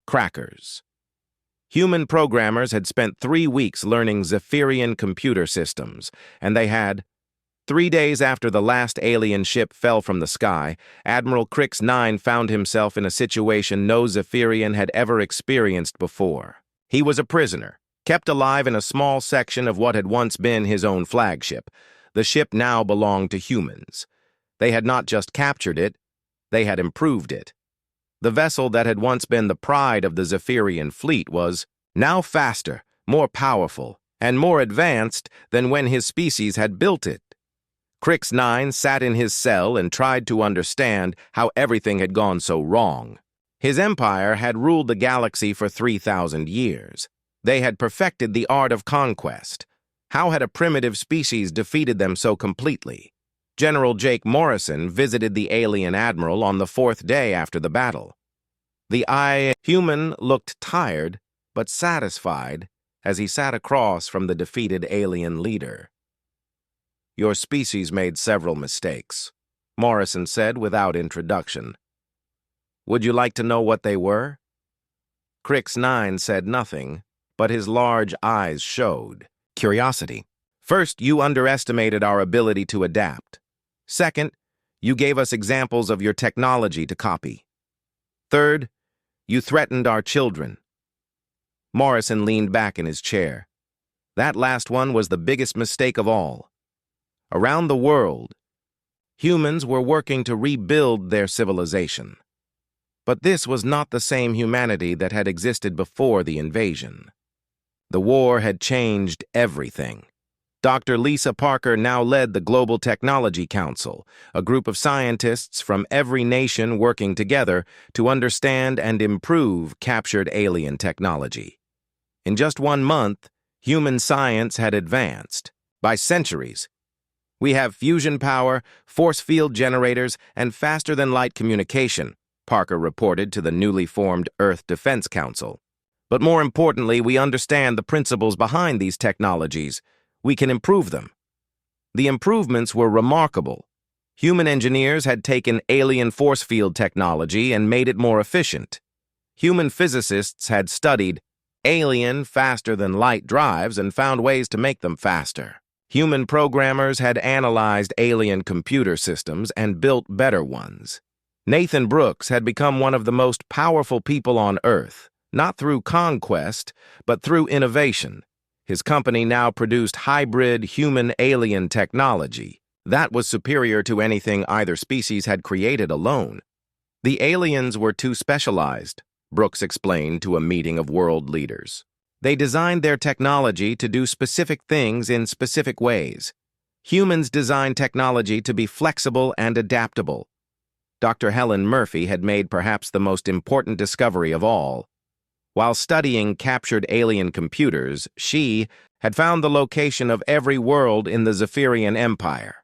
crackers. Human programmers had spent 3 weeks learning Zephyrian computer systems, and they had 3 days after the last alien ship fell from the sky, Admiral Crix 9 found himself in a situation no Zephyrian had ever experienced before. He was a prisoner, kept alive in a small section of what had once been his own flagship. The ship now belonged to humans. They had not just captured it, they had improved it. The vessel that had once been the pride of the Zephyrian fleet was now faster, more powerful, and more advanced than when his species had built it. Crix 9 sat in his cell and tried to understand how everything had gone so wrong. His empire had ruled the galaxy for 3,000 years. They had perfected the art of conquest. How had a primitive species defeated them so completely? General Jake Morrison visited the alien admiral on the 4th day after the battle. The human looked tired but satisfied as he sat across from the defeated alien leader. "Your species made several mistakes," Morrison said without introduction. "Would you like to know what they were?" Crix 9 said nothing, but his large eyes showed curiosity. "First, you underestimated our ability to adapt. Second, you gave us examples of your technology to copy. Third, you threatened our children." Morrison leaned back in his chair. That last one was the biggest mistake of all. Around the world, humans were working to rebuild their civilization. But this was not the same humanity that had existed before the invasion. The war had changed everything. Dr. Lisa Parker now led the Global Technology Council, a group of scientists from every nation working together to understand and improve captured alien technology. In just 1 month, human science had advanced by centuries. "We have fusion power, force field generators, and faster-than-light communication," Parker reported to the newly formed Earth Defense Council. "But more importantly, we understand the principles behind these technologies. We can improve them." The improvements were remarkable. Human engineers had taken alien force field technology and made it more efficient. Human physicists had studied alien faster-than-light drives and found ways to make them faster. Human programmers had analyzed alien computer systems and built better ones. Nathan Brooks had become one of the most powerful people on Earth, not through conquest, but through innovation. His company now produced hybrid human-alien technology that was superior to anything either species had created alone. "The aliens were too specialized," Brooks explained to a meeting of world leaders. "They designed their technology to do specific things in specific ways. Humans designed technology to be flexible and adaptable." Dr. Helen Murphy had made perhaps the most important discovery of all. While studying captured alien computers, she had found the location of every world in the Zephyrian Empire.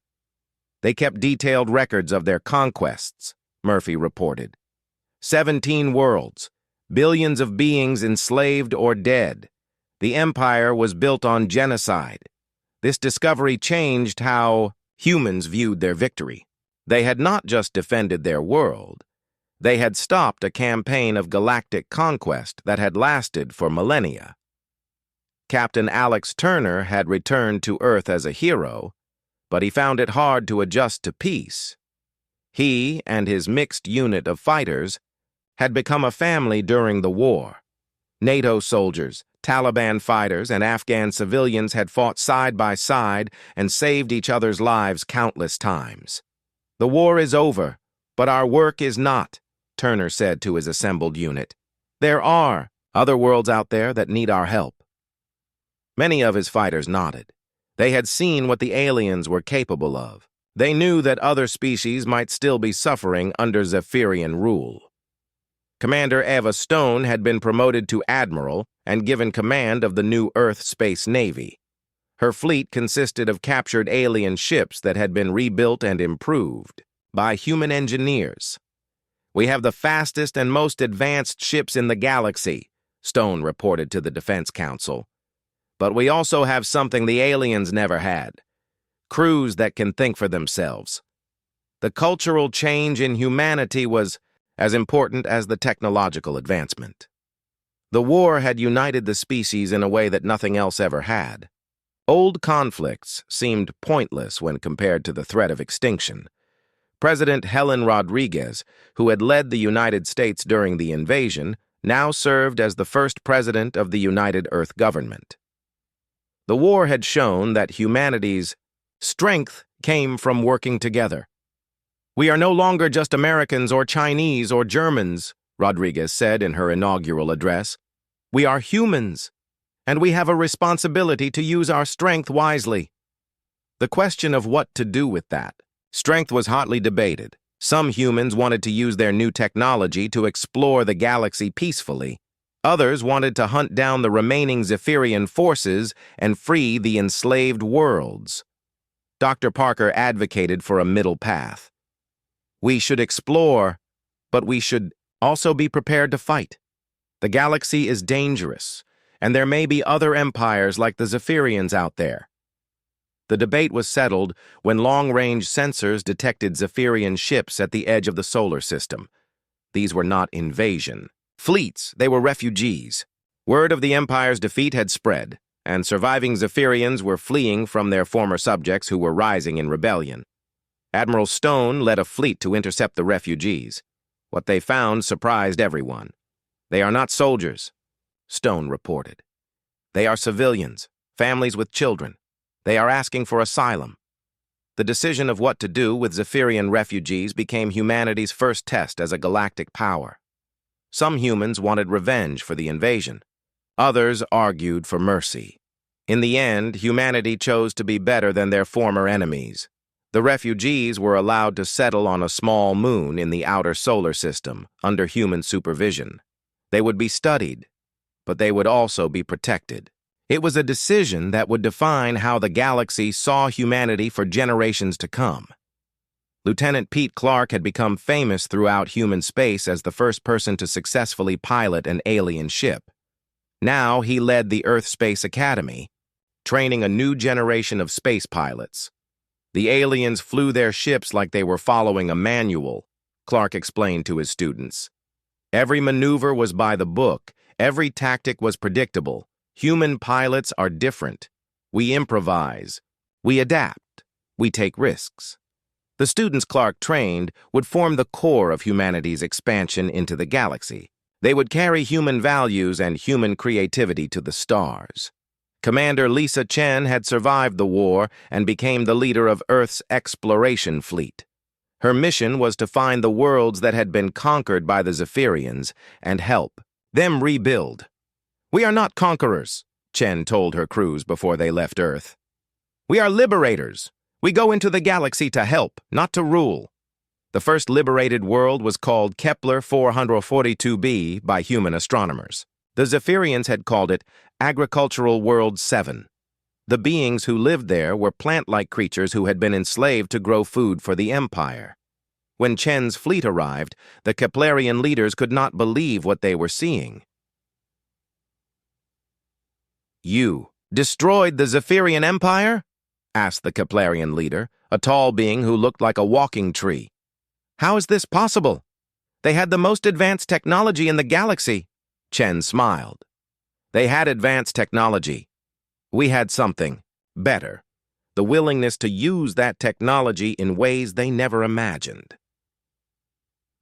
"They kept detailed records of their conquests," Murphy reported. 17 worlds, billions of beings enslaved or dead. The empire was built on genocide. This discovery changed how humans viewed their victory. They had not just defended their world. They had stopped a campaign of galactic conquest that had lasted for millennia. Captain Alex Turner had returned to Earth as a hero, but he found it hard to adjust to peace. He and his mixed unit of fighters had become a family during the war. NATO soldiers, Taliban fighters, and Afghan civilians had fought side by side and saved each other's lives countless times. "The war is over, but our work is not," Turner said to his assembled unit. "There are other worlds out there that need our help." Many of his fighters nodded. They had seen what the aliens were capable of. They knew that other species might still be suffering under Zephyrian rule. Commander Eva Stone had been promoted to admiral and given command of the new Earth Space Navy. Her fleet consisted of captured alien ships that had been rebuilt and improved by human engineers. "We have the fastest and most advanced ships in the galaxy," Stone reported to the Defense Council. "But we also have something the aliens never had: crews that can think for themselves." The cultural change in humanity was as important as the technological advancement. The war had united the species in a way that nothing else ever had. Old conflicts seemed pointless when compared to the threat of extinction. President Helen Rodriguez, who had led the United States during the invasion, now served as the first president of the United Earth government. The war had shown that humanity's strength came from working together. "We are no longer just Americans or Chinese or Germans," Rodriguez said in her inaugural address. "We are humans, and we have a responsibility to use our strength wisely." The question of what to do with that strength was hotly debated. Some humans wanted to use their new technology to explore the galaxy peacefully. Others wanted to hunt down the remaining Zephyrian forces and free the enslaved worlds. Dr. Parker advocated for a middle path. "We should explore, but we should also be prepared to fight. The galaxy is dangerous, and there may be other empires like the Zephyrians out there." The debate was settled when long-range sensors detected Zephyrian ships at the edge of the solar system. These were not invasion fleets, they were refugees. Word of the Empire's defeat had spread, and surviving Zephyrians were fleeing from their former subjects who were rising in rebellion. Admiral Stone led a fleet to intercept the refugees. What they found surprised everyone. "They are not soldiers," Stone reported. "They are civilians, families with children. They are asking for asylum." The decision of what to do with Zephyrian refugees became humanity's first test as a galactic power. Some humans wanted revenge for the invasion. Others argued for mercy. In the end, humanity chose to be better than their former enemies. The refugees were allowed to settle on a small moon in the outer solar system under human supervision. They would be studied, but they would also be protected. It was a decision that would define how the galaxy saw humanity for generations to come. Lieutenant Pete Clark had become famous throughout human space as the first person to successfully pilot an alien ship. Now he led the Earth Space Academy, training a new generation of space pilots. The aliens flew their ships like they were following a manual, Clark explained to his students. Every maneuver was by the book, every tactic was predictable. Human pilots are different. We improvise. We adapt. We take risks. The students Clark trained would form the core of humanity's expansion into the galaxy. They would carry human values and human creativity to the stars. Commander Lisa Chen had survived the war and became the leader of Earth's exploration fleet. Her mission was to find the worlds that had been conquered by the Zephyrians and help them rebuild. "We are not conquerors," Chen told her crews before they left Earth. "We are liberators. We go into the galaxy to help, not to rule." The first liberated world was called Kepler 442b by human astronomers. The Zephyrians had called it Agricultural World 7. The beings who lived there were plant-like creatures who had been enslaved to grow food for the Empire. When Chen's fleet arrived, the Keplerian leaders could not believe what they were seeing. "You destroyed the Zephyrian Empire?" asked the Keplerian leader, a tall being who looked like a walking tree. "How is this possible? They had the most advanced technology in the galaxy." Chen smiled. "They had advanced technology. We had something better, the willingness to use that technology in ways they never imagined."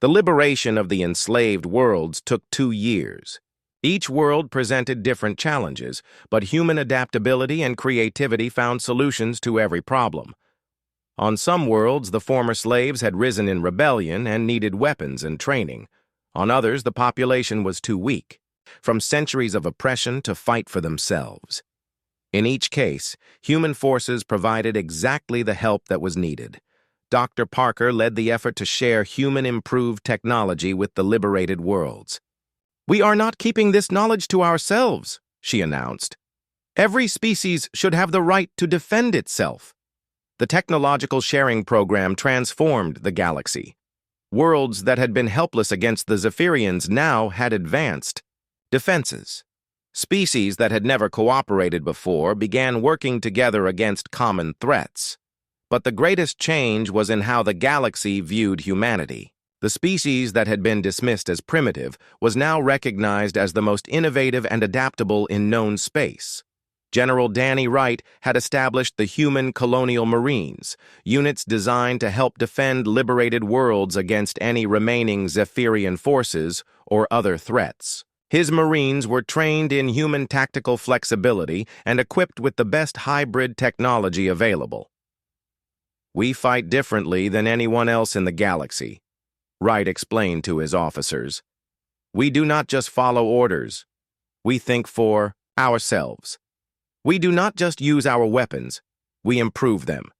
The liberation of the enslaved worlds took 2 years. Each world presented different challenges, but human adaptability and creativity found solutions to every problem. On some worlds, the former slaves had risen in rebellion and needed weapons and training. On others, the population was too weak, from centuries of oppression to fight for themselves. In each case, human forces provided exactly the help that was needed. Dr. Parker led the effort to share human-improved technology with the liberated worlds. "We are not keeping this knowledge to ourselves," she announced. "Every species should have the right to defend itself." The technological sharing program transformed the galaxy. Worlds that had been helpless against the Zephyrians now had advanced defenses. Species that had never cooperated before began working together against common threats. But the greatest change was in how the galaxy viewed humanity. The species that had been dismissed as primitive was now recognized as the most innovative and adaptable in known space. General Danny Wright had established the Human Colonial Marines, units designed to help defend liberated worlds against any remaining Zephyrian forces or other threats. His Marines were trained in human tactical flexibility and equipped with the best hybrid technology available. "We fight differently than anyone else in the galaxy," Wright explained to his officers. "We do not just follow orders. We think for ourselves. We do not just use our weapons. We improve them.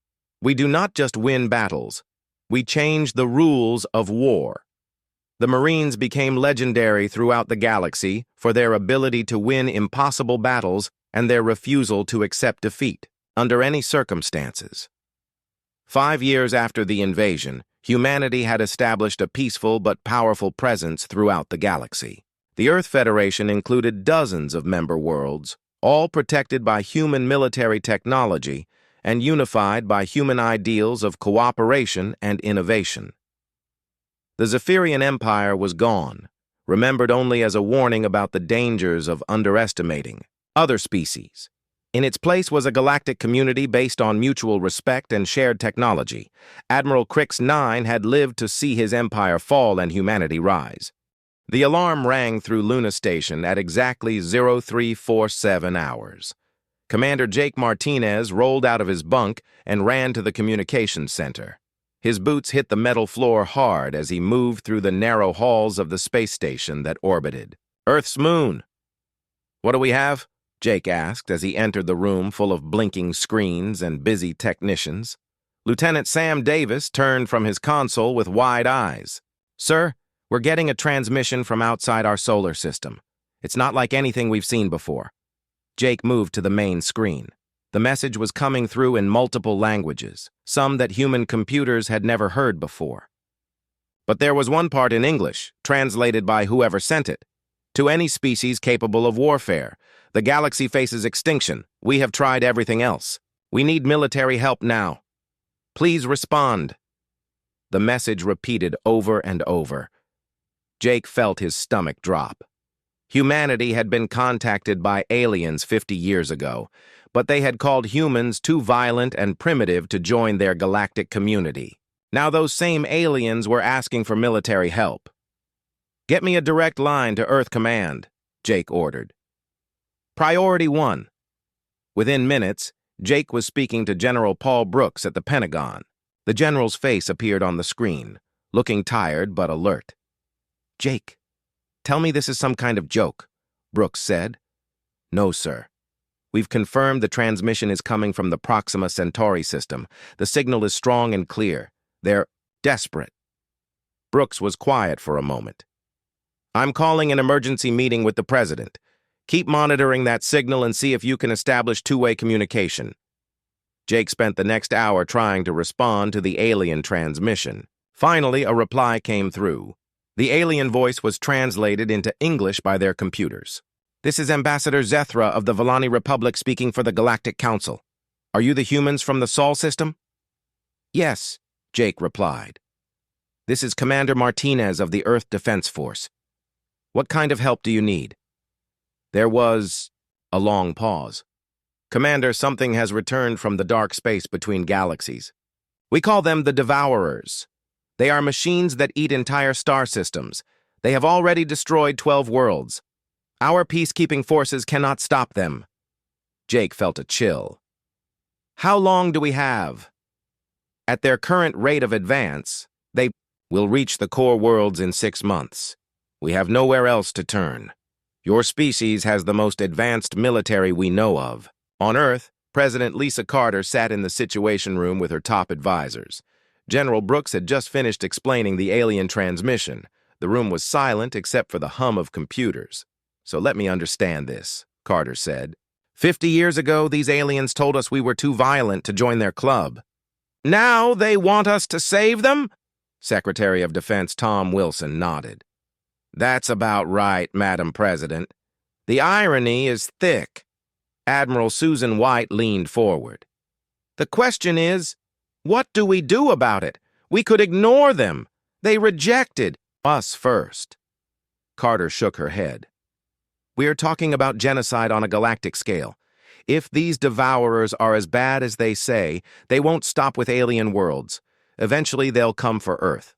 We do not just win battles. We change the rules of war." The Marines became legendary throughout the galaxy for their ability to win impossible battles and their refusal to accept defeat, under any circumstances. 5 years after the invasion, humanity had established a peaceful but powerful presence throughout the galaxy. The Earth Federation included dozens of member worlds, all protected by human military technology and unified by human ideals of cooperation and innovation. The Zephyrian Empire was gone, remembered only as a warning about the dangers of underestimating other species. In its place was a galactic community based on mutual respect and shared technology. Admiral Crix 9 had lived to see his empire fall and humanity rise. The alarm rang through Luna Station at exactly 0347 hours. Commander Jake Martinez rolled out of his bunk and ran to the communications center. His boots hit the metal floor hard as he moved through the narrow halls of the space station that orbited Earth's moon. "What do we have?" Jake asked as he entered the room full of blinking screens and busy technicians. Lieutenant Sam Davis turned from his console with wide eyes. "Sir, we're getting a transmission from outside our solar system. It's not like anything we've seen before." Jake moved to the main screen. The message was coming through in multiple languages, some that human computers had never heard before. But there was one part in English, translated by whoever sent it. "To any species capable of warfare. The galaxy faces extinction. We have tried everything else. We need military help now. Please respond." The message repeated over and over. Jake felt his stomach drop. Humanity had been contacted by aliens 50 years ago, but they had called humans too violent and primitive to join their galactic community. Now those same aliens were asking for military help. "Get me a direct line to Earth Command," Jake ordered. "Priority 1. Within minutes, Jake was speaking to General Paul Brooks at the Pentagon. The general's face appeared on the screen, looking tired but alert. "Jake, tell me this is some kind of joke," Brooks said. "No, sir. We've confirmed the transmission is coming from the Proxima Centauri system. The signal is strong and clear. They're desperate." Brooks was quiet for a moment. "I'm calling an emergency meeting with the president. Keep monitoring that signal and see if you can establish two-way communication." Jake spent the next hour trying to respond to the alien transmission. Finally, a reply came through. The alien voice was translated into English by their computers. "This is Ambassador Zethra of the Volani Republic speaking for the Galactic Council. Are you the humans from the Sol system?" "Yes," Jake replied. "This is Commander Martinez of the Earth Defense Force. What kind of help do you need?" There was a long pause. "Commander, something has returned from the dark space between galaxies. We call them the Devourers. They are machines that eat entire star systems. They have already destroyed 12 worlds. Our peacekeeping forces cannot stop them." Jake felt a chill. "How long do we have?" "At their current rate of advance, they will reach the core worlds in 6 months. We have nowhere else to turn. Your species has the most advanced military we know of." On Earth, President Lisa Carter sat in the Situation Room with her top advisors. General Brooks had just finished explaining the alien transmission. The room was silent except for the hum of computers. "So let me understand this," Carter said. 50 years ago, these aliens told us we were too violent to join their club. Now they want us to save them?" Secretary of Defense Tom Wilson nodded. "That's about right, Madam President. The irony is thick." Admiral Susan White leaned forward. "The question is, what do we do about it? We could ignore them. They rejected us first. Carter shook her head. We're talking about genocide on a galactic scale. If these devourers are as bad as they say, they won't stop with alien worlds. Eventually, they'll come for Earth.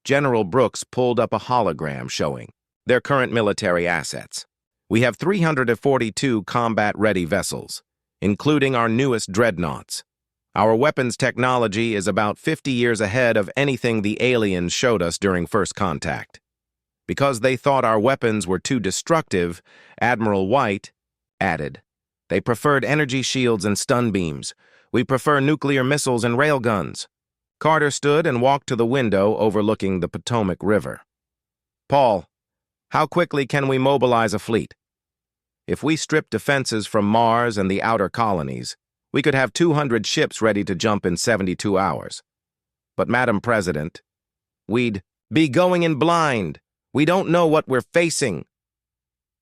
General Brooks pulled up a hologram showing their current military assets. We have 342 combat-ready vessels, including our newest dreadnoughts. Our weapons technology is about 50 years ahead of anything the aliens showed us during first contact. Because they thought our weapons were too destructive, Admiral White added, they preferred energy shields and stun beams. We prefer nuclear missiles and railguns. Carter stood and walked to the window overlooking the Potomac River. Paul, how quickly can we mobilize a fleet? If we strip defenses from Mars and the outer colonies, we could have 200 ships ready to jump in 72 hours. But, Madam President, we'd be going in blind. We don't know what we're facing.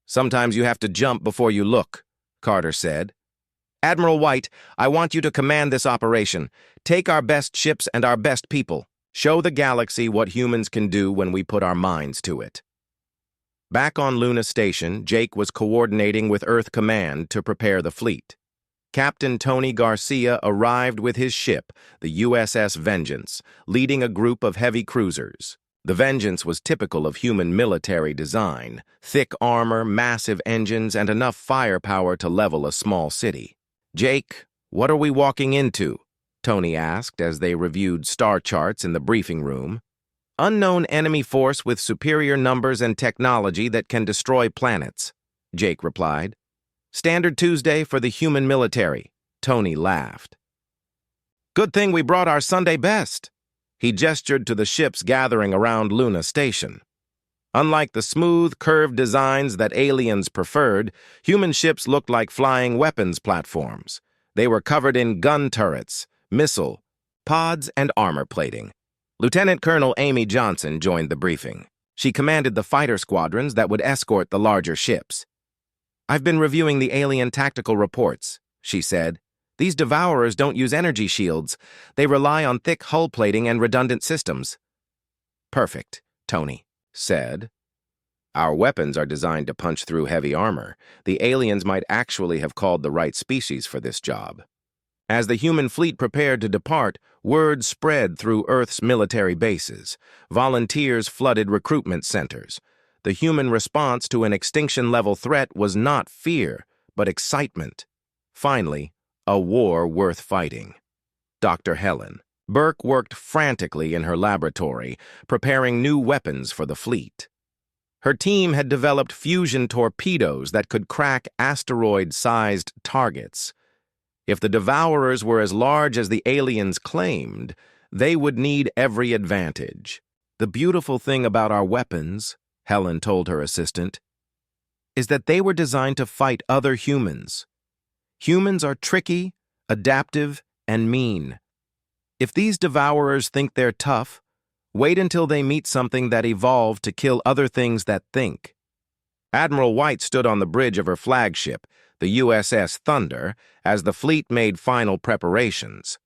Sometimes you have to jump before you look, Carter said. Admiral White, I want you to command this operation. Take our best ships and our best people. Show the galaxy what humans can do when we put our minds to it. Back on Luna Station, Jake was coordinating with Earth Command to prepare the fleet. Captain Tony Garcia arrived with his ship, the USS Vengeance, leading a group of heavy cruisers. The Vengeance was typical of human military design: thick armor, massive engines, and enough firepower to level a small city. Jake, what are we walking into? Tony asked as they reviewed star charts in the briefing room. Unknown enemy force with superior numbers and technology that can destroy planets, Jake replied. Standard Tuesday for the human military, Tony laughed. Good thing we brought our Sunday best. He gestured to the ships gathering around Luna Station. Unlike the smooth, curved designs that aliens preferred, human ships looked like flying weapons platforms. They were covered in gun turrets, missile pods, and armor plating. Lieutenant Colonel Amy Johnson joined the briefing. She commanded the fighter squadrons that would escort the larger ships. I've been reviewing the alien tactical reports, she said. These devourers don't use energy shields. They rely on thick hull plating and redundant systems. Perfect, Tony said. Our weapons are designed to punch through heavy armor. The aliens might actually have called the right species for this job. As the human fleet prepared to depart, word spread through Earth's military bases. Volunteers flooded recruitment centers. The human response to an extinction-level threat was not fear, but excitement. Finally, a war worth fighting. Dr. Helen Burke worked frantically in her laboratory, preparing new weapons for the fleet. Her team had developed fusion torpedoes that could crack asteroid-sized targets. If the devourers were as large as the aliens claimed, they would need every advantage. The beautiful thing about our weapons, Helen told her assistant, is that they were designed to fight other humans. Humans are tricky, adaptive, and mean. If these devourers think they're tough, wait until they meet something that evolved to kill other things that think. Admiral White stood on the bridge of her flagship, the USS Thunder, as the fleet made final preparations.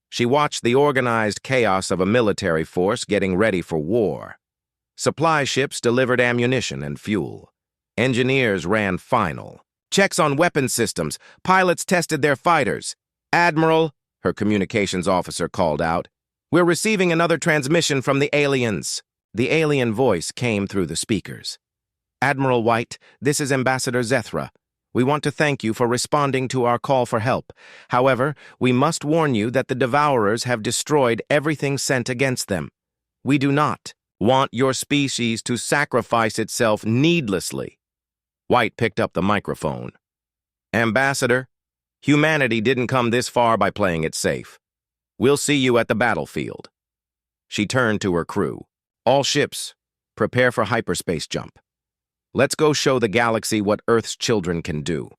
She watched the organized chaos of a military force getting ready for war. Supply ships delivered ammunition and fuel. Engineers ran final checks on weapon systems. Pilots tested their fighters. Admiral, her communications officer called out, we're receiving another transmission from the aliens. The alien voice came through the speakers. Admiral White, this is Ambassador Zethra. We want to thank you for responding to our call for help. However, we must warn you that the devourers have destroyed everything sent against them. We do not want your species to sacrifice itself needlessly. White picked up the microphone. Ambassador, humanity didn't come this far by playing it safe. We'll see you at the battlefield. She turned to her crew. All ships, prepare for hyperspace jump. Let's go show the galaxy what Earth's children can do.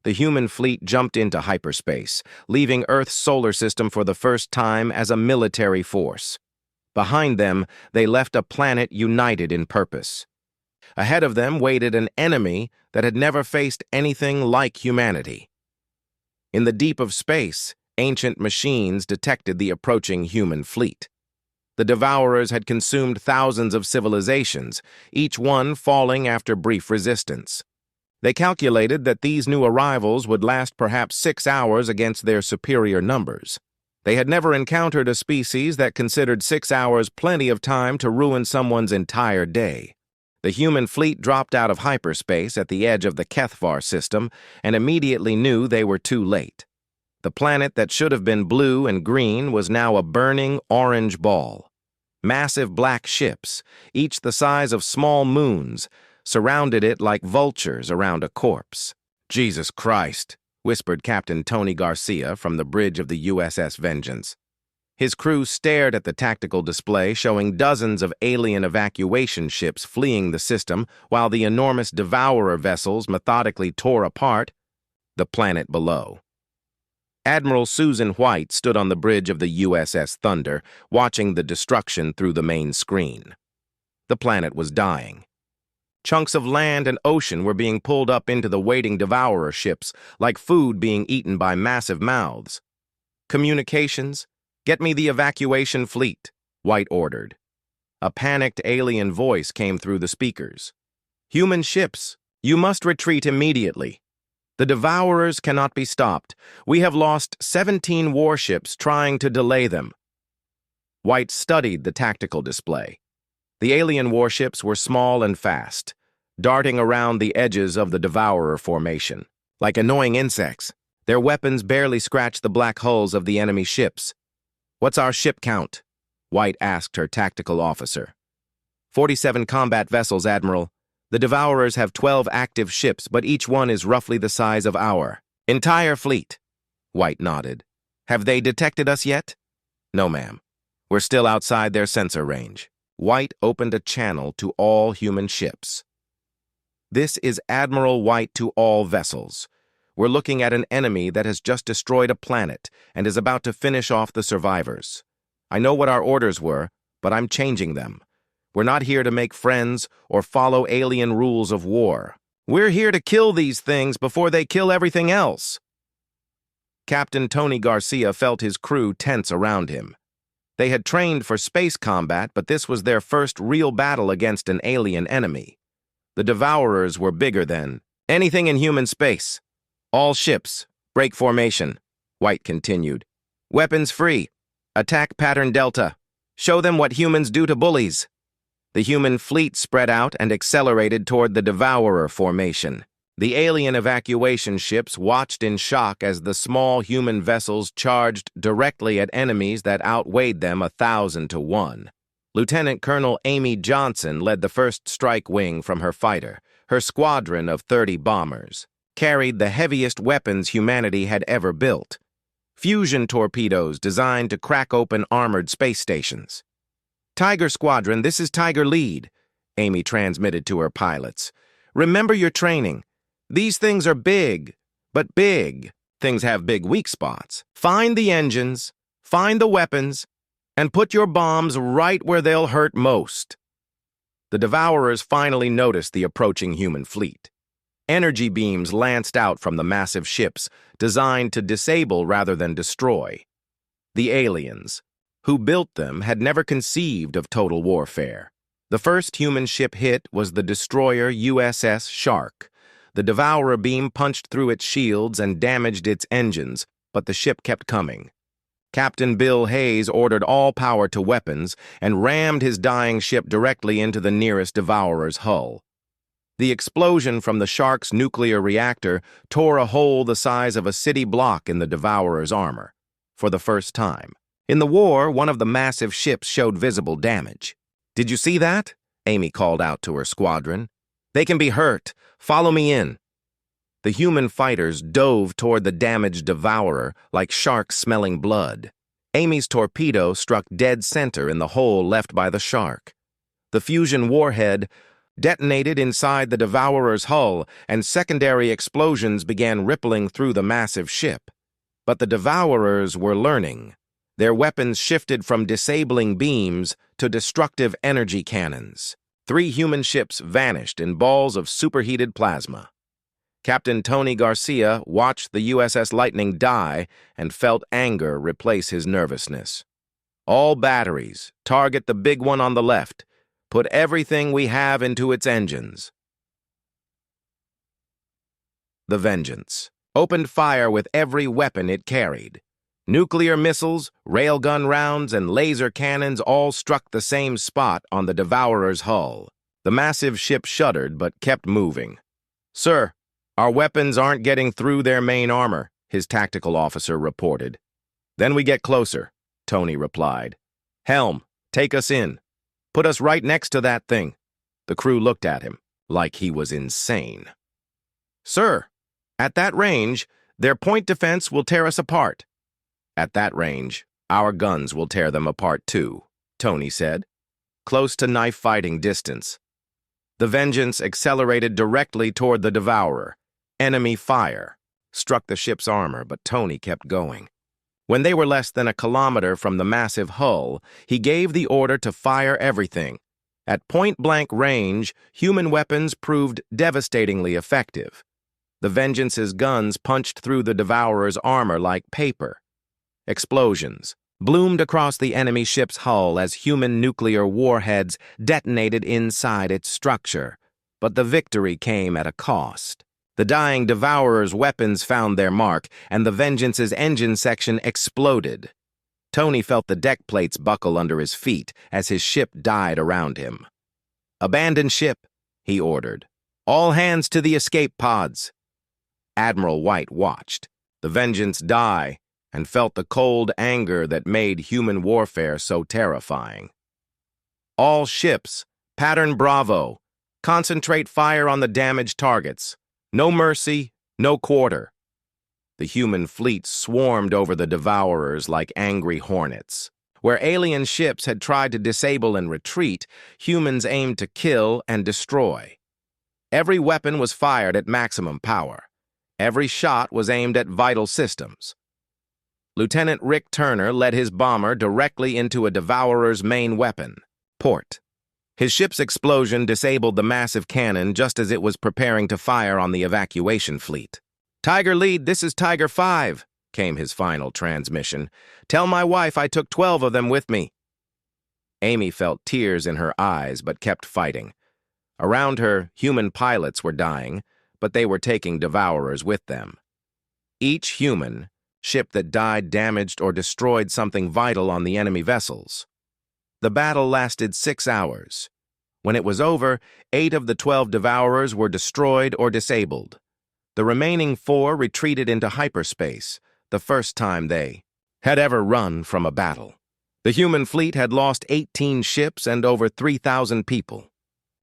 The human fleet jumped into hyperspace, leaving Earth's solar system for the first time as a military force. Behind them, they left a planet united in purpose. Ahead of them waited an enemy that had never faced anything like humanity. In the deep of space, ancient machines detected the approaching human fleet. The Devourers had consumed thousands of civilizations, each one falling after brief resistance. They calculated that these new arrivals would last perhaps 6 hours against their superior numbers. They had never encountered a species that considered 6 hours plenty of time to ruin someone's entire day. The human fleet dropped out of hyperspace at the edge of the HFY system and immediately knew they were too late. The planet that should have been blue and green was now a burning orange ball. Massive black ships, each the size of small moons, surrounded it like vultures around a corpse. "Jesus Christ," whispered Captain Tony Garcia from the bridge of the USS Vengeance. His crew stared at the tactical display showing dozens of alien evacuation ships fleeing the system while the enormous Devourer vessels methodically tore apart the planet below. Admiral Susan White stood on the bridge of the USS Thunder, watching the destruction through the main screen. The planet was dying. Chunks of land and ocean were being pulled up into the waiting Devourer ships, like food being eaten by massive mouths. "Communications, get me the evacuation fleet," White ordered. A panicked alien voice came through the speakers. "Human ships, you must retreat immediately. The Devourers cannot be stopped. We have lost 17 warships trying to delay them." White studied the tactical display. The alien warships were small and fast, darting around the edges of the Devourer formation. Like annoying insects, their weapons barely scratched the black hulls of the enemy ships. "What's our ship count?" White asked her tactical officer. 47 combat vessels, Admiral. The Devourers have 12 active ships, but each one is roughly the size of our entire fleet." White nodded. "Have they detected us yet?" "No, ma'am. We're still outside their sensor range." White opened a channel to all human ships. "This is Admiral White to all vessels. We're looking at an enemy that has just destroyed a planet and is about to finish off the survivors. I know what our orders were, but I'm changing them. We're not here to make friends or follow alien rules of war. We're here to kill these things before they kill everything else." Captain Tony Garcia felt his crew tense around him. They had trained for space combat, but this was their first real battle against an alien enemy. The Devourers were bigger than anything in human space. "All ships, break formation," White continued. "Weapons free. Attack pattern Delta. Show them what humans do to bullies." The human fleet spread out and accelerated toward the Devourer formation. The alien evacuation ships watched in shock as the small human vessels charged directly at enemies that outweighed them 1,000 to 1. Lieutenant Colonel Amy Johnson led the first strike wing from her fighter. Her squadron of 30 bombers carried the heaviest weapons humanity had ever built. Fusion torpedoes designed to crack open armored space stations. "Tiger Squadron, this is Tiger Lead," Amy transmitted to her pilots. "Remember your training. These things are big, but big things have big weak spots. Find the engines, find the weapons, and put your bombs right where they'll hurt most." The Devourers finally noticed the approaching human fleet. Energy beams lanced out from the massive ships, designed to disable rather than destroy. The aliens, who built them, had never conceived of total warfare. The first human ship hit was the destroyer USS Shark. The Devourer beam punched through its shields and damaged its engines, but the ship kept coming. Captain Bill Hayes ordered all power to weapons and rammed his dying ship directly into the nearest Devourer's hull. The explosion from the Shark's nuclear reactor tore a hole the size of a city block in the Devourer's armor. For the first time in the war, one of the massive ships showed visible damage. "Did you see that?" Amy called out to her squadron. "They can be hurt. Follow me in." The human fighters dove toward the damaged Devourer like sharks smelling blood. Amy's torpedo struck dead center in the hole left by the Shark. The fusion warhead detonated inside the Devourer's hull, and secondary explosions began rippling through the massive ship. But the Devourers were learning. Their weapons shifted from disabling beams to destructive energy cannons. 3 human ships vanished in balls of superheated plasma. Captain Tony Garcia watched the USS Lightning die and felt anger replace his nervousness. All batteries, target the big one on the left. Put everything we have into its engines. The Vengeance opened fire with every weapon it carried. Nuclear missiles, railgun rounds, and laser cannons all struck the same spot on the Devourer's hull. The massive ship shuddered but kept moving. "Sir, our weapons aren't getting through their main armor," his tactical officer reported. "Then we get closer," Tony replied. "Helm, take us in. Put us right next to that thing." The crew looked at him like he was insane. "Sir, at that range, their point defense will tear us apart." "At that range, our guns will tear them apart too," Tony said. Close to knife-fighting distance. The Vengeance accelerated directly toward the Devourer. Enemy fire struck the ship's armor, but Tony kept going. When they were less than a kilometer from the massive hull, he gave the order to fire everything. At point-blank range, human weapons proved devastatingly effective. The Vengeance's guns punched through the Devourer's armor like paper. Explosions bloomed across the enemy ship's hull as human nuclear warheads detonated inside its structure. But the victory came at a cost. The dying Devourer's weapons found their mark, and the Vengeance's engine section exploded. Tony felt the deck plates buckle under his feet as his ship died around him. "Abandon ship," he ordered. "All hands to the escape pods." Admiral White watched the Vengeance die and felt the cold anger that made human warfare so terrifying. "All ships, pattern Bravo. Concentrate fire on the damaged targets. No mercy, no quarter." The human fleet swarmed over the Devourers like angry hornets. Where alien ships had tried to disable and retreat, humans aimed to kill and destroy. Every weapon was fired at maximum power. Every shot was aimed at vital systems. Lieutenant Rick Turner led his bomber directly into a Devourer's main weapon, port. His ship's explosion disabled the massive cannon just as it was preparing to fire on the evacuation fleet. "Tiger Lead, this is Tiger 5, came his final transmission. "Tell my wife I took 12 of them with me." Amy felt tears in her eyes but kept fighting. Around her, human pilots were dying, but they were taking Devourers with them. Each human ship that died damaged or destroyed something vital on the enemy vessels. The battle lasted 6 hours. When it was over, 8 of the 12 Devourers were destroyed or disabled. The remaining 4 retreated into hyperspace, the first time they had ever run from a battle. The human fleet had lost 18 ships and over 3,000 people.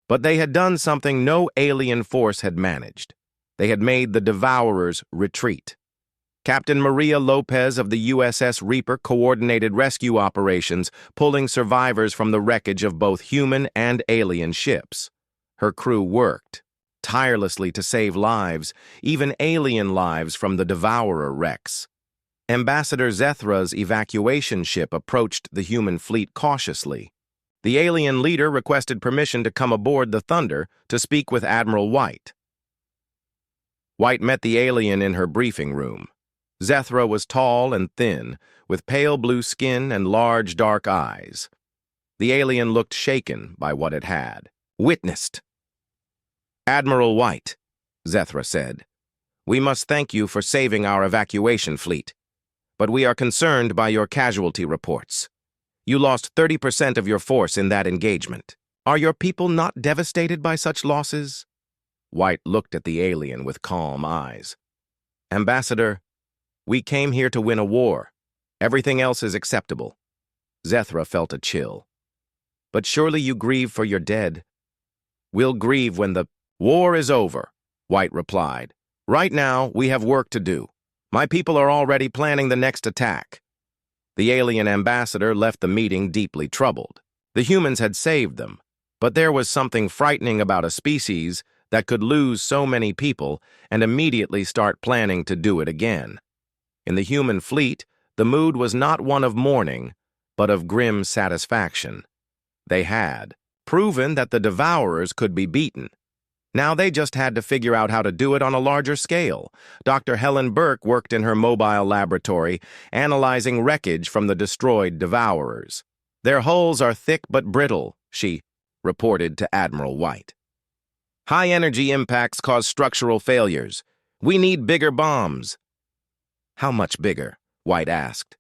But they had done something no alien force had managed. They had made the Devourers retreat. Captain Maria Lopez of the USS Reaper coordinated rescue operations, pulling survivors from the wreckage of both human and alien ships. Her crew worked tirelessly to save lives, even alien lives, from the Devourer wrecks. Ambassador Zethra's evacuation ship approached the human fleet cautiously. The alien leader requested permission to come aboard the Thunder to speak with Admiral White. White met the alien in her briefing room. Zethra was tall and thin, with pale blue skin and large dark eyes. The alien looked shaken by what it had witnessed. "Admiral White," Zethra said, "we must thank you for saving our evacuation fleet, but we are concerned by your casualty reports. You lost 30% of your force in that engagement. Are your people not devastated by such losses?" White looked at the alien with calm eyes. "Ambassador, we came here to win a war. Everything else is acceptable." Zethra felt a chill. "But surely you grieve for your dead." "We'll grieve when the war is over," White replied. "Right now, we have work to do. My people are already planning the next attack." The alien ambassador left the meeting deeply troubled. The humans had saved them, but there was something frightening about a species that could lose so many people and immediately start planning to do it again. In the human fleet, the mood was not one of mourning, but of grim satisfaction. They had proven that the Devourers could be beaten. Now they just had to figure out how to do it on a larger scale. Dr. Helen Burke worked in her mobile laboratory, analyzing wreckage from the destroyed devourers. Their hulls are thick but brittle, she reported to Admiral White. High-energy impacts cause structural failures. We need bigger bombs. How much bigger? White asked.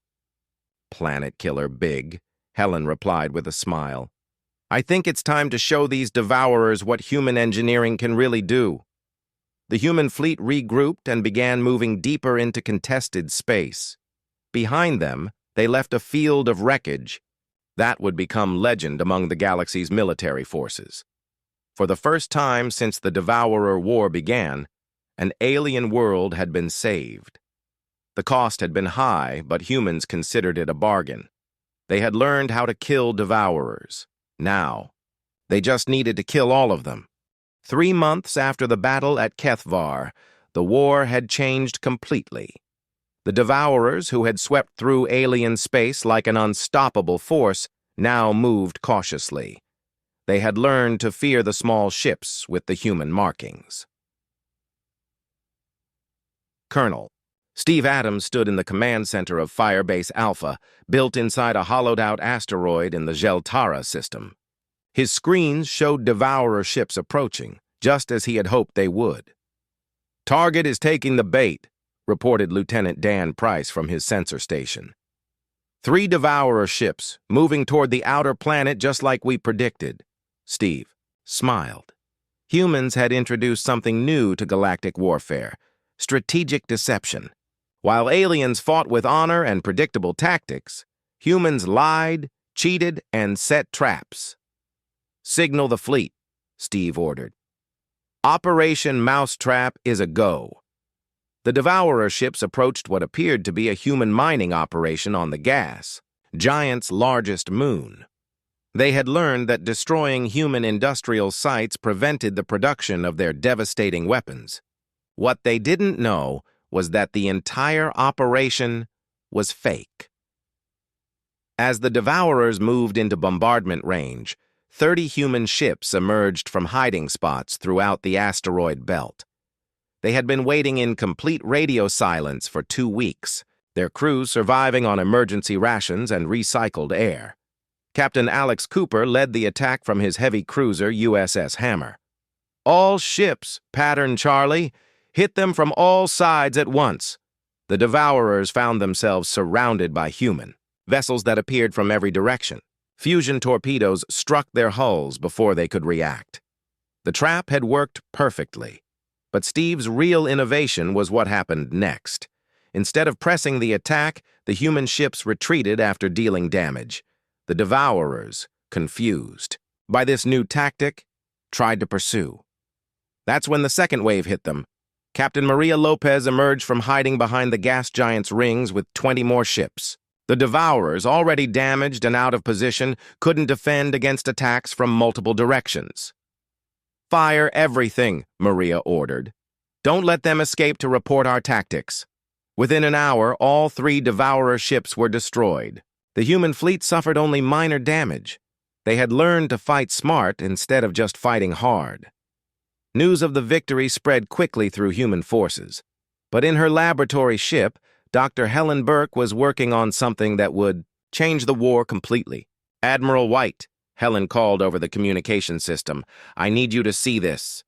Planet killer big, Helen replied with a smile. I think it's time to show these devourers what human engineering can really do. The human fleet regrouped and began moving deeper into contested space. Behind them, they left a field of wreckage. That would become legend among the galaxy's military forces. For the first time since the Devourer War began, an alien world had been saved. The cost had been high, but humans considered it a bargain. They had learned how to kill devourers. Now, they just needed to kill all of them. 3 months after the battle at Kethvar, the war had changed completely. The devourers, who had swept through alien space like an unstoppable force, now moved cautiously. They had learned to fear the small ships with the human markings. Colonel Steve Adams stood in the command center of Firebase Alpha, built inside a hollowed-out asteroid in the Geltara system. His screens showed devourer ships approaching, just as he had hoped they would. "Target is taking the bait," reported Lieutenant Dan Price from his sensor station. 3 devourer ships, moving toward the outer planet just like we predicted. Steve smiled. Humans had introduced something new to galactic warfare: strategic deception. While aliens fought with honor and predictable tactics, humans lied, cheated, and set traps. "Signal the fleet," Steve ordered. "Operation Mousetrap is a go." The devourer ships approached what appeared to be a human mining operation on the gas, Giant's largest moon. They had learned that destroying human industrial sites prevented the production of their devastating weapons. What they didn't know was that the entire operation was fake. As the devourers moved into bombardment range, 30 human ships emerged from hiding spots throughout the asteroid belt. They had been waiting in complete radio silence for 2 weeks, their crews surviving on emergency rations and recycled air. Captain Alex Cooper led the attack from his heavy cruiser USS Hammer. "All ships, pattern Charlie. Hit them from all sides at once." The devourers found themselves surrounded by human vessels that appeared from every direction. Fusion torpedoes struck their hulls before they could react. The trap had worked perfectly, but Steve's real innovation was what happened next. Instead of pressing the attack, the human ships retreated after dealing damage. The devourers, confused by this new tactic, tried to pursue. That's when the second wave hit them. Captain Maria Lopez emerged from hiding behind the gas giant's rings with 20 more ships. The devourers, already damaged and out of position, couldn't defend against attacks from multiple directions. "Fire everything," Maria ordered. "Don't let them escape to report our tactics." Within an hour, all 3 devourer ships were destroyed. The human fleet suffered only minor damage. They had learned to fight smart instead of just fighting hard. News of the victory spread quickly through human forces. But in her laboratory ship, Dr. Helen Burke was working on something that would change the war completely. "Admiral White," Helen called over the communication system, "I need you to see this."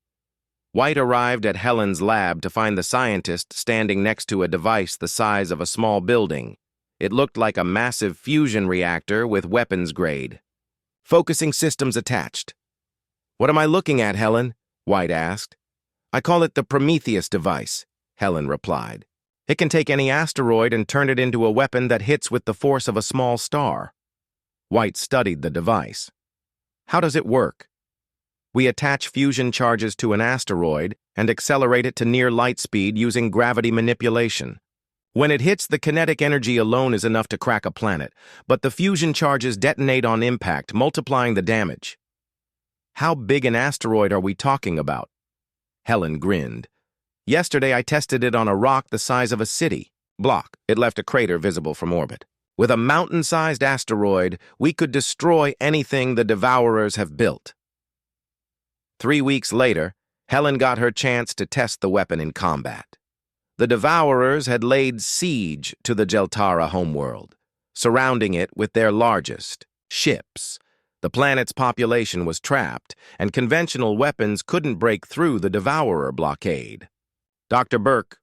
White arrived at Helen's lab to find the scientist standing next to a device the size of a small building. It looked like a massive fusion reactor with weapons grade. "Focusing systems attached." "What am I looking at, Helen?" White asked. "I call it the Prometheus device," Helen replied. "It can take any asteroid and turn it into a weapon that hits with the force of a small star." White studied the device. "How does it work?" "We attach fusion charges to an asteroid and accelerate it to near light speed using gravity manipulation. When it hits, the kinetic energy alone is enough to crack a planet, but the fusion charges detonate on impact, multiplying the damage." "How big an asteroid are we talking about?" Helen grinned. "Yesterday I tested it on a rock the size of a city block. It left a crater visible from orbit. With a mountain-sized asteroid, we could destroy anything the devourers have built." 3 weeks later, Helen got her chance to test the weapon in combat. The Devourers had laid siege to the Jeltara homeworld, surrounding it with their largest, ships. The planet's population was trapped, and conventional weapons couldn't break through the Devourer blockade. "Dr. Burke,"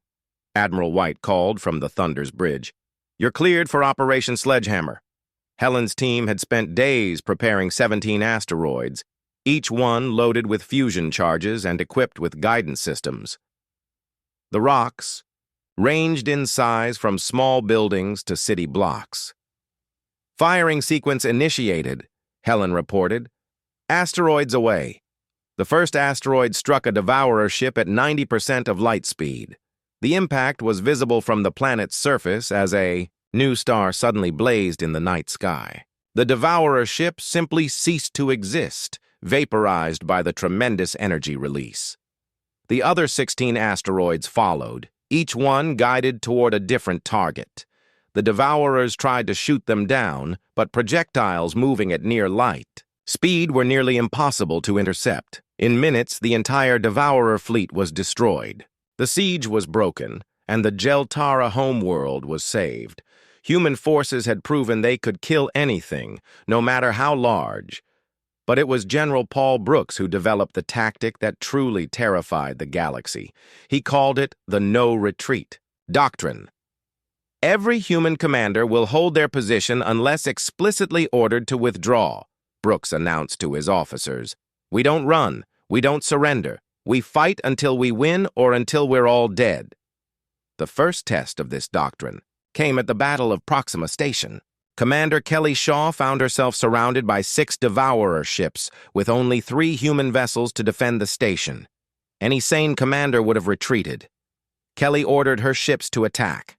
Admiral White called from the Thunder's bridge, "you're cleared for Operation Sledgehammer." Helen's team had spent days preparing 17 asteroids, each one loaded with fusion charges and equipped with guidance systems. The rocks ranged in size from small buildings to city blocks. "Firing sequence initiated," Helen reported. "Asteroids away." The first asteroid struck a Devourer ship at 90% of light speed. The impact was visible from the planet's surface as a new star suddenly blazed in the night sky. The Devourer ship simply ceased to exist, vaporized by the tremendous energy release. The other 16 asteroids followed, each one guided toward a different target. The Devourers tried to shoot them down, but projectiles moving at near light speed were nearly impossible to intercept. In minutes, the entire Devourer fleet was destroyed. The siege was broken, and the Jeltara homeworld was saved. Human forces had proven they could kill anything, no matter how large. But it was General Paul Brooks who developed the tactic that truly terrified the galaxy. He called it the no-retreat doctrine. "Every human commander will hold their position unless explicitly ordered to withdraw," Brooks announced to his officers. "We don't run. We don't surrender. We fight until we win or until we're all dead." The first test of this doctrine came at the Battle of Proxima Station. Commander Kelly Shaw found herself surrounded by 6 Devourer ships, with only 3 human vessels to defend the station. Any sane commander would have retreated. Kelly ordered her ships to attack.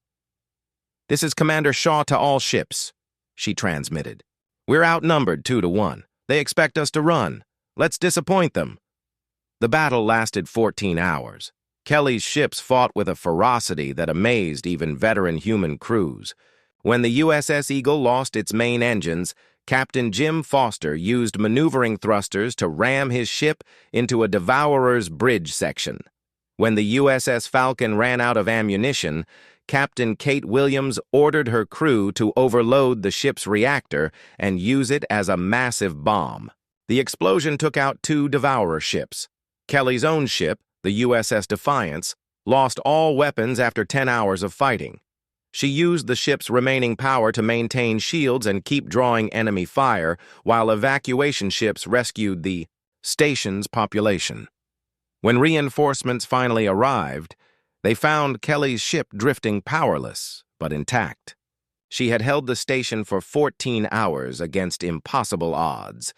"This is Commander Shaw to all ships," she transmitted. "We're outnumbered 2-1. They expect us to run. Let's disappoint them." The battle lasted 14 hours. Kelly's ships fought with a ferocity that amazed even veteran human crews. When the USS Eagle lost its main engines, Captain Jim Foster used maneuvering thrusters to ram his ship into a Devourer's bridge section. When the USS Falcon ran out of ammunition, Captain Kate Williams ordered her crew to overload the ship's reactor and use it as a massive bomb. The explosion took out 2 Devourer ships. Kelly's own ship, the USS Defiance, lost all weapons after 10 hours of fighting. She used the ship's remaining power to maintain shields and keep drawing enemy fire, while evacuation ships rescued the station's population. When reinforcements finally arrived, they found Kelly's ship drifting powerless, but intact. She had held the station for 14 hours against impossible odds.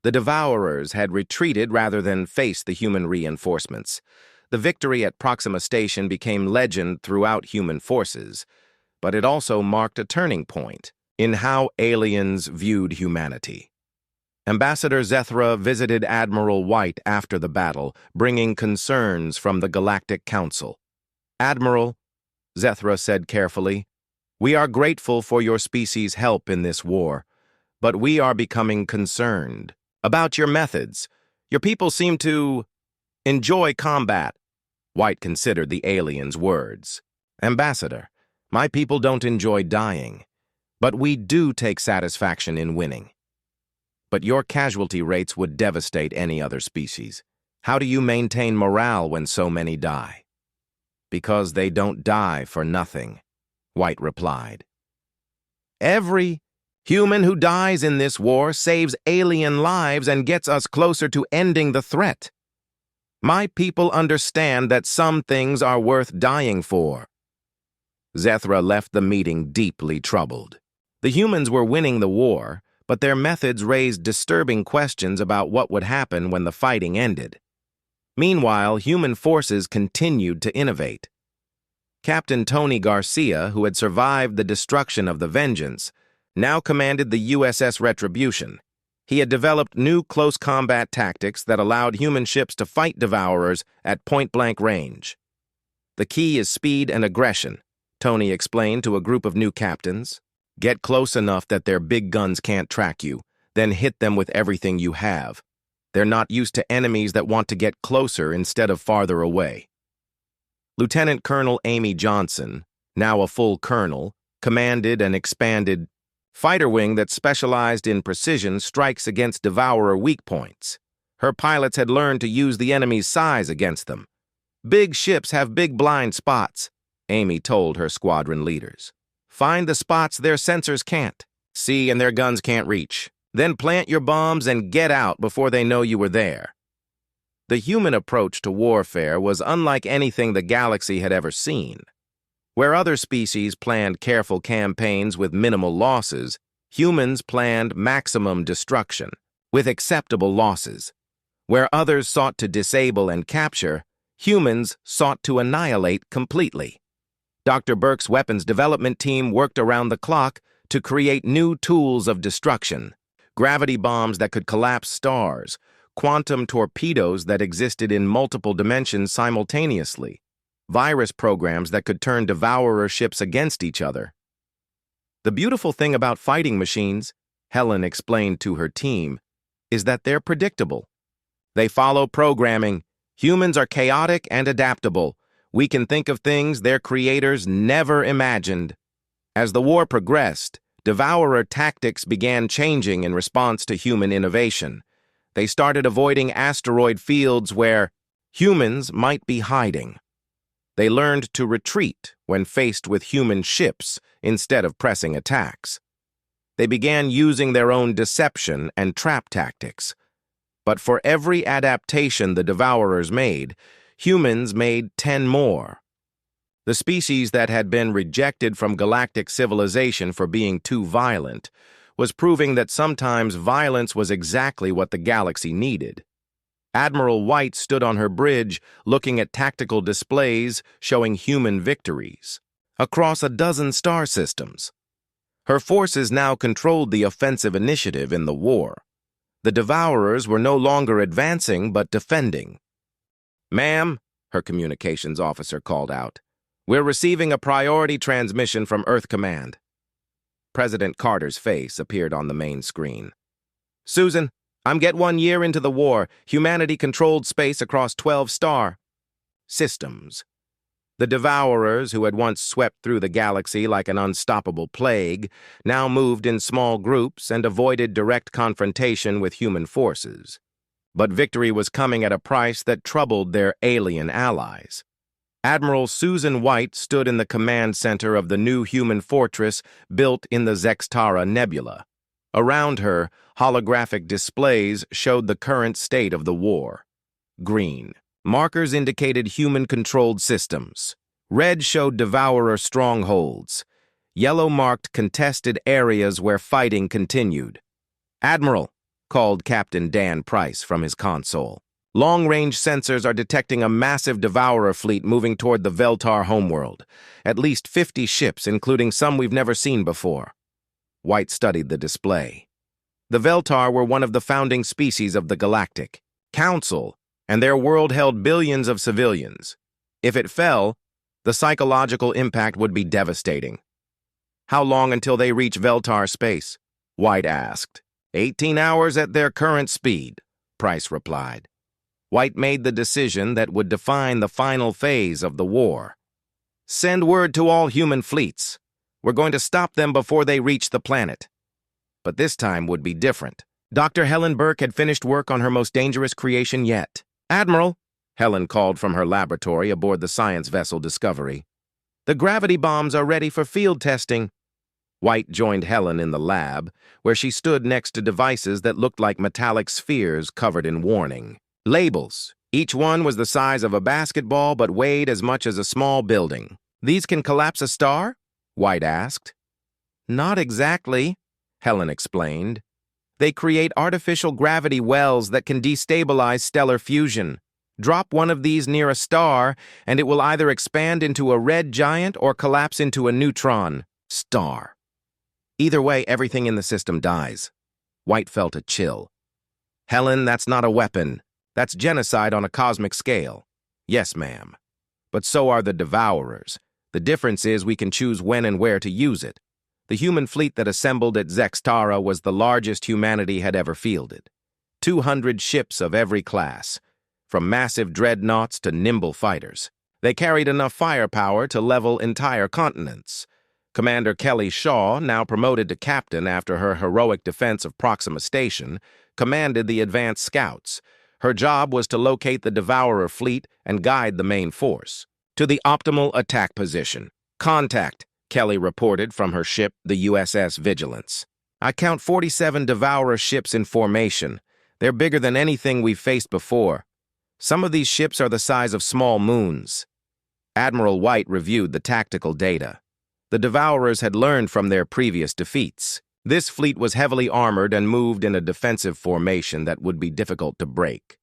The Devourers had retreated rather than face the human reinforcements. The victory at Proxima Station became legend throughout human forces, but it also marked a turning point in how aliens viewed humanity. Ambassador Zethra visited Admiral White after the battle, bringing concerns from the Galactic Council. "Admiral," Zethra said carefully, "we are grateful for your species' help in this war, but we are becoming concerned about your methods. Your people seem to enjoy combat." White considered the alien's words. "Ambassador, my people don't enjoy dying, but we do take satisfaction in winning. But your casualty rates would devastate any other species. How do you maintain morale when so many die?" "Because they don't die for nothing," White replied. "Every human who dies in this war saves alien lives and gets us closer to ending the threat. My people understand that some things are worth dying for." Zethra left the meeting deeply troubled. The humans were winning the war, but their methods raised disturbing questions about what would happen when the fighting ended. Meanwhile, human forces continued to innovate. Captain Tony Garcia, who had survived the destruction of the Vengeance, now commanded the USS Retribution. He had developed new close combat tactics that allowed human ships to fight Devourers at point-blank range. "The key is speed and aggression," Tony explained to a group of new captains. "Get close enough that their big guns can't track you, then hit them with everything you have. They're not used to enemies that want to get closer instead of farther away. Lieutenant Colonel Amy Johnson, now a full colonel, commanded an expanded fighter wing that specialized in precision strikes against Devourer weak points. Her pilots had learned to use the enemy's size against them. Big ships have big blind spots, Amy told her squadron leaders. Find the spots their sensors can't see and their guns can't reach. Then plant your bombs and get out before they know you were there. The human approach to warfare was unlike anything the galaxy had ever seen. Where other species planned careful campaigns with minimal losses, humans planned maximum destruction, with acceptable losses. Where others sought to disable and capture, humans sought to annihilate completely. Dr. Burke's weapons development team worked around the clock to create new tools of destruction. Gravity bombs that could collapse stars, quantum torpedoes that existed in multiple dimensions simultaneously, virus programs that could turn Devourer ships against each other. The beautiful thing about fighting machines, Helen explained to her team, is that they're predictable. They follow programming. Humans are chaotic and adaptable. We can think of things their creators never imagined. As the war progressed, Devourer tactics began changing in response to human innovation. They started avoiding asteroid fields where humans might be hiding. They learned to retreat when faced with human ships instead of pressing attacks. They began using their own deception and trap tactics. But for every adaptation the Devourers made, humans made 10 more. The species that had been rejected from galactic civilization for being too violent was proving that sometimes violence was exactly what the galaxy needed. Admiral White stood on her bridge looking at tactical displays showing human victories across a dozen star systems. Her forces now controlled the offensive initiative in the war. The Devourers were no longer advancing but defending. "Ma'am," her communications officer called out, "we're receiving a priority transmission from Earth Command." President Carter's face appeared on the main screen. "Susan, I'm get 1 year into the war. Humanity controlled space across 12 star systems." The Devourers, who had once swept through the galaxy like an unstoppable plague, now moved in small groups and avoided direct confrontation with human forces. But victory was coming at a price that troubled their alien allies. Admiral Susan White stood in the command center of the new human fortress built in the Zextara Nebula. Around her, holographic displays showed the current state of the war. Green markers indicated human-controlled systems. Red showed Devourer strongholds. Yellow marked contested areas where fighting continued. "Admiral," called Captain Dan Price from his console. "Long-range sensors are detecting a massive Devourer fleet moving toward the Veltar homeworld. At least 50 ships, including some we've never seen before." White studied the display. The Veltar were one of the founding species of the Galactic Council, and their world held billions of civilians. If it fell, the psychological impact would be devastating. "How long until they reach Veltar space?" White asked. 18 hours at their current speed," Price replied. White made the decision that would define the final phase of the war. "Send word to all human fleets. We're going to stop them before they reach the planet." But this time would be different. Dr. Helen Burke had finished work on her most dangerous creation yet. "Admiral," Helen called from her laboratory aboard the science vessel Discovery, "the gravity bombs are ready for field testing." White joined Helen in the lab, where she stood next to devices that looked like metallic spheres covered in warning labels. Each one was the size of a basketball but weighed as much as a small building. "These can collapse a star?" White asked. "Not exactly," Helen explained. "They create artificial gravity wells that can destabilize stellar fusion. Drop one of these near a star, and it will either expand into a red giant or collapse into a neutron star. Either way, everything in the system dies." White felt a chill. "Helen, that's not a weapon. That's genocide on a cosmic scale." "Yes, ma'am. But so are the Devourers. The difference is we can choose when and where to use it. The human fleet that assembled at Zextara was the largest humanity had ever fielded. 200 ships of every class, from massive dreadnoughts to nimble fighters. They carried enough firepower to level entire continents. Commander Kelly Shaw, now promoted to captain after her heroic defense of Proxima Station, commanded the advanced scouts. Her job was to locate the Devourer fleet and guide the main force to the optimal attack position. "Contact," Kelly reported from her ship, the USS Vigilance. "I count 47 Devourer ships in formation. They're bigger than anything we've faced before. Some of these ships are the size of small moons." Admiral White reviewed the tactical data. The Devourers had learned from their previous defeats. This fleet was heavily armored and moved in a defensive formation that would be difficult to break.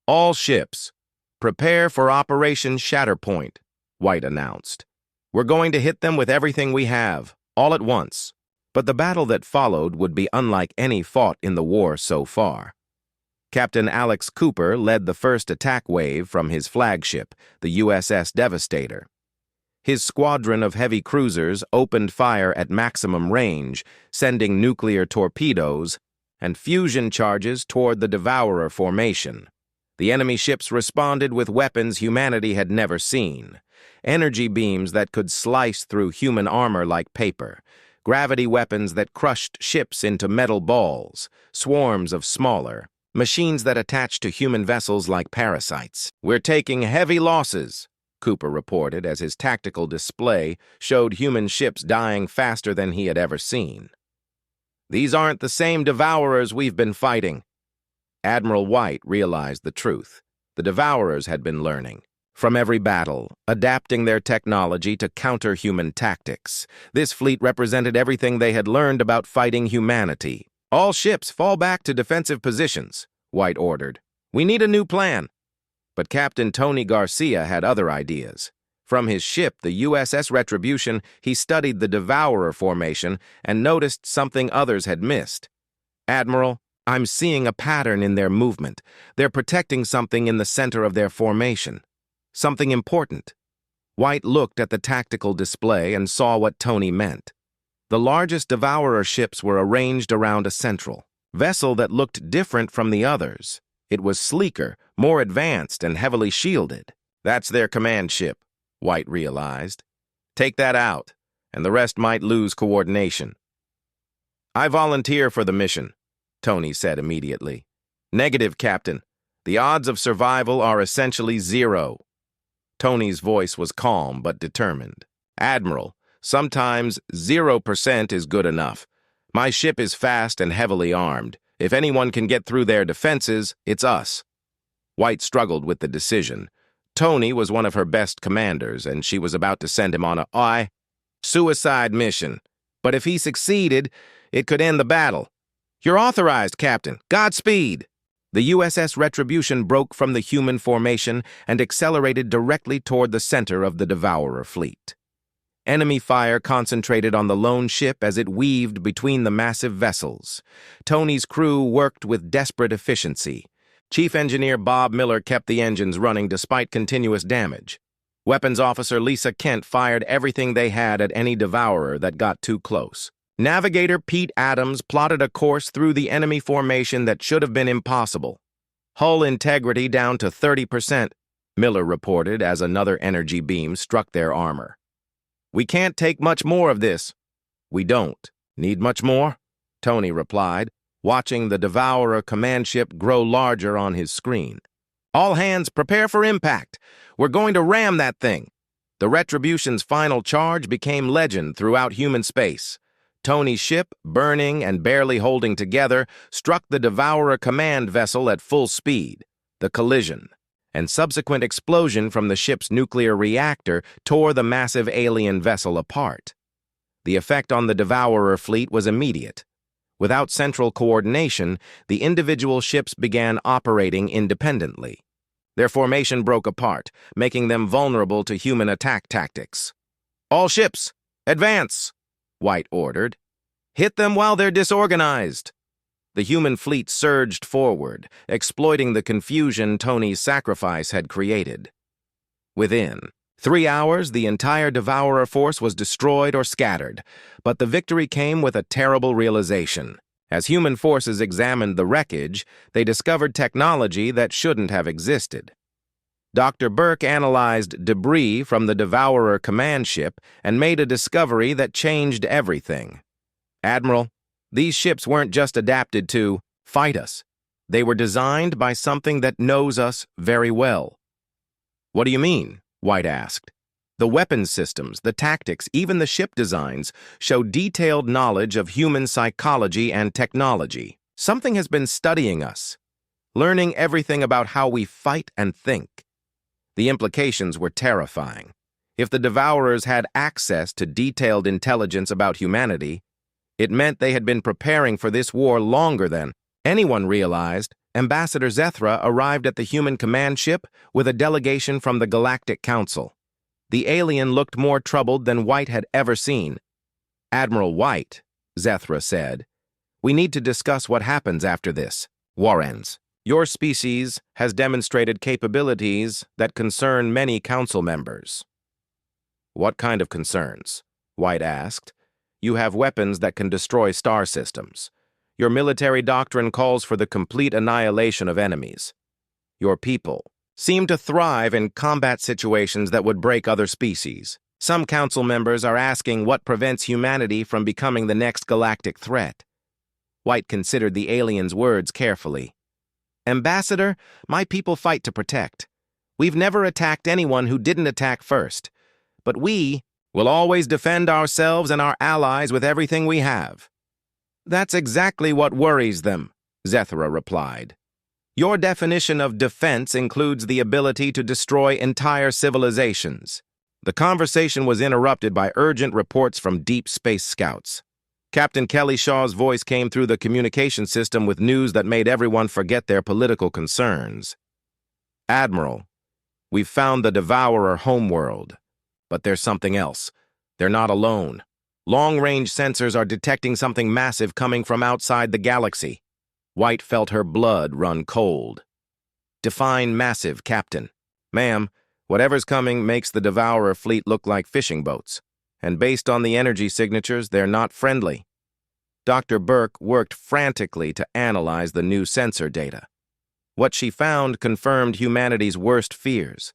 "All ships, prepare for Operation Shatterpoint," White announced. "We're going to hit them with everything we have, all at once." But the battle that followed would be unlike any fought in the war so far. Captain Alex Cooper led the first attack wave from his flagship, the USS Devastator. His squadron of heavy cruisers opened fire at maximum range, sending nuclear torpedoes and fusion charges toward the Devourer formation. The enemy ships responded with weapons humanity had never seen. Energy beams that could slice through human armor like paper, gravity weapons that crushed ships into metal balls, swarms of smaller, machines that attached to human vessels like parasites. "We're taking heavy losses," Cooper reported as his tactical display showed human ships dying faster than he had ever seen. "These aren't the same Devourers we've been fighting." Admiral White realized the truth. The Devourers had been learning from every battle, adapting their technology to counter human tactics. This fleet represented everything they had learned about fighting humanity. "All ships fall back to defensive positions," White ordered. "We need a new plan." But Captain Tony Garcia had other ideas. From his ship, the USS Retribution, he studied the Devourer formation and noticed something others had missed. "Admiral, I'm seeing a pattern in their movement. They're protecting something in the center of their formation. Something important." White looked at the tactical display and saw what Tony meant. The largest Devourer ships were arranged around a central vessel that looked different from the others. It was sleeker, more advanced, and heavily shielded. "That's their command ship," White realized. "Take that out, and the rest might lose coordination." "I volunteer for the mission," Tony said immediately. "Negative, Captain. The odds of survival are essentially 0. Tony's voice was calm but determined. "Admiral, sometimes 0% is good enough. My ship is fast and heavily armed. If anyone can get through their defenses, it's us." White struggled with the decision. Tony was one of her best commanders, and she was about to send him on a suicide mission. But if he succeeded, it could end the battle. "You're authorized, Captain. Godspeed." The USS Retribution broke from the human formation and accelerated directly toward the center of the Devourer fleet. Enemy fire concentrated on the lone ship as it weaved between the massive vessels. Tony's crew worked with desperate efficiency. Chief Engineer Bob Miller kept the engines running despite continuous damage. Weapons Officer Lisa Kent fired everything they had at any Devourer that got too close. Navigator Pete Adams plotted a course through the enemy formation that should have been impossible. "Hull integrity down to 30%, Miller reported as another energy beam struck their armor. "We can't take much more of this." "We don't. Need much more?" Tony replied, watching the Devourer command ship grow larger on his screen. "All hands prepare for impact. We're going to ram that thing." The Retribution's final charge became legend throughout human space. Tony's ship, burning and barely holding together, struck the Devourer command vessel at full speed. The collision and subsequent explosion from the ship's nuclear reactor tore the massive alien vessel apart. The effect on the Devourer fleet was immediate. Without central coordination, the individual ships began operating independently. Their formation broke apart, making them vulnerable to human attack tactics. "All ships, advance!" White ordered. "Hit them while they're disorganized." The human fleet surged forward, exploiting the confusion Tony's sacrifice had created. Within 3 hours, the entire Devourer force was destroyed or scattered, but the victory came with a terrible realization. As human forces examined the wreckage, they discovered technology that shouldn't have existed. Dr. Burke analyzed debris from the Devourer command ship and made a discovery that changed everything. Admiral, these ships weren't just adapted to fight us. They were designed by something that knows us very well. What do you mean? White asked. The weapons systems, the tactics, even the ship designs show detailed knowledge of human psychology and technology. Something has been studying us, learning everything about how we fight and think. The implications were terrifying. If the Devourers had access to detailed intelligence about humanity, it meant they had been preparing for this war longer than anyone realized. Ambassador Zethra arrived at the human command ship with a delegation from the Galactic Council. The alien looked more troubled than White had ever seen. Admiral White, Zethra said, we need to discuss what happens after this war ends. Your species has demonstrated capabilities that concern many council members. What kind of concerns? White asked. You have weapons that can destroy star systems. Your military doctrine calls for the complete annihilation of enemies. Your people seem to thrive in combat situations that would break other species. Some council members are asking what prevents humanity from becoming the next galactic threat. White considered the alien's words carefully. Ambassador, my people fight to protect. We've never attacked anyone who didn't attack first. But we will always defend ourselves and our allies with everything we have. That's exactly what worries them, Zethra replied. Your definition of defense includes the ability to destroy entire civilizations. The conversation was interrupted by urgent reports from deep space scouts. Captain Kelly Shaw's voice came through the communication system with news that made everyone forget their political concerns. Admiral, we've found the Devourer homeworld. But there's something else. They're not alone. Long-range sensors are detecting something massive coming from outside the galaxy. White felt her blood run cold. Define massive, Captain. Ma'am, whatever's coming makes the Devourer fleet look like fishing boats. And based on the energy signatures, they're not friendly. Dr. Burke worked frantically to analyze the new sensor data. What she found confirmed humanity's worst fears.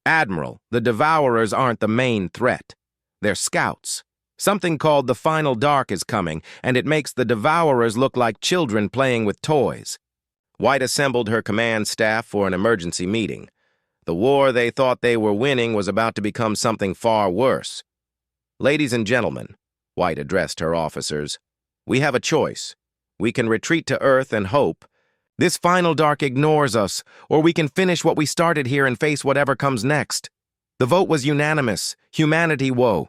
Admiral, the Devourers aren't the main threat. They're scouts. Something called the Final Dark is coming, and it makes the Devourers look like children playing with toys. White assembled her command staff for an emergency meeting. The war they thought they were winning was about to become something far worse. Ladies and gentlemen, White addressed her officers, we have a choice. We can retreat to Earth and hope. This Final Dark ignores us, or we can finish what we started here and face whatever comes next. The vote was unanimous. Humanity woe.